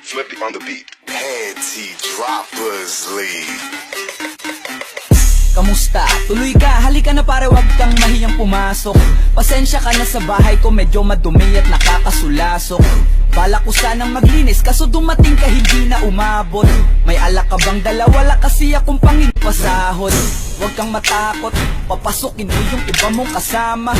Flip it on the beat. Panty droppers lead. Kamusta? Tuloy ka, halika na pare, wag kang mahiyang pumasok. Pasensya ka na sa bahay ko, medyo madumi at nakakasulasok. Bala ko sanang maglinis, kaso dumating ka hindi na umabot. May alak ka bang dala? Wala kasi akong pangipasahod. Wag kang matakot, papasukin mo yung iba mong kasama.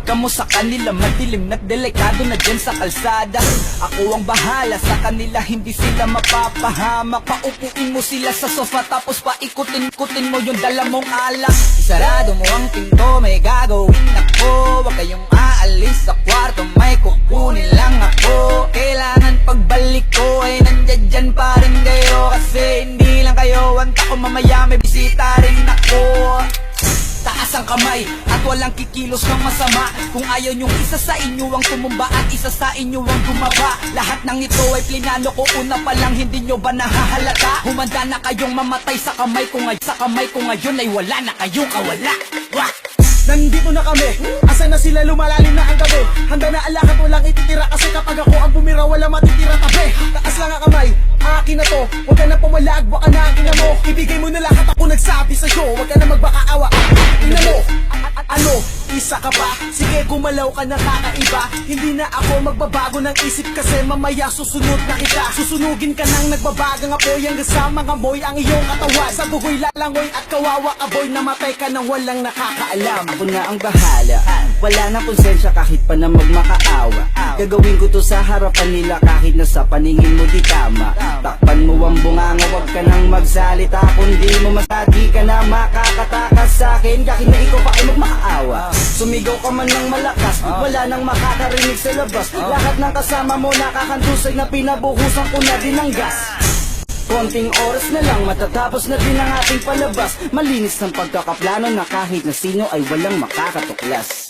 Kamo sa kanila madilim na't delikado na dyan sa kalsada. Ako ang bahala sa kanila, hindi sila mapapahamak. Paupuin mo sila sa sofa tapos paikutin-kutin mo yung dala mong alak. Isarado mo ang pinto, may gagawin ako. Huwag kayong aalis sa kwarto, may kukunin lang ako. Kailangan pagbalik ko ay nandyan dyan pa rin kayo. Kasi hindi lang kayo, wanta ko mamaya may bisita rin ako. Taas ang kamay at walang kikilos ng masama. Kung ayaw nyong isa sa inyo ang tumumba at isa sa inyo ang tumaba. Lahat ng ito ay plinano ko una pa lang, hindi nyo ba nahahalata? Humanda na kayong mamatay sa kamay ko ngayon ay wala na kayong kawala. Wah! Nandito na kami, asa na sila, lumalalim na ang gabi. Handa na alakad, walang ititira. Kasi kapag ako ang bumira, wala matitira tabi. Taas lang ang kamay, akin na to. Huwag ka na pumalag, baka na akin na mo. Ibigay mo na lahat, ako nagsabi sa'yo. Huwag ka na magbakaawa, ina mo. Ano, isa ka pa? Sige, gumalaw ka na kakaiba. Hindi na ako magbabago ng isip, kasi mamaya susunod na kita. Susunugin ka ng nagbabagang apoy, hanggang sa mga boy ang iyong katawan. Sa bugoy lalangoy at kawawa aboy, namatay ka nang walang nakakaalam. Ako na ang bahala, wala na konsensya kahit pa na magmakaawa. Gagawin ko to sa harapan nila kahit na sa paningin mo di tama. Takpan mo ang bunganga, wag ka nang magsalita. Kundi mo masadi ka na makakatakas sa akin, kahit na ikaw pa ay magmakaawa. Sumigaw ka man ng malakas, wala nang makakarinig sa labas. Lahat ng kasama mo nakakantusay na pinabuhusan ko na din ng gas. Konting oras na lang, matatapos na din ang ating palabas. Malinis ng pagkakaplano na kahit na sino ay walang makakatuklas.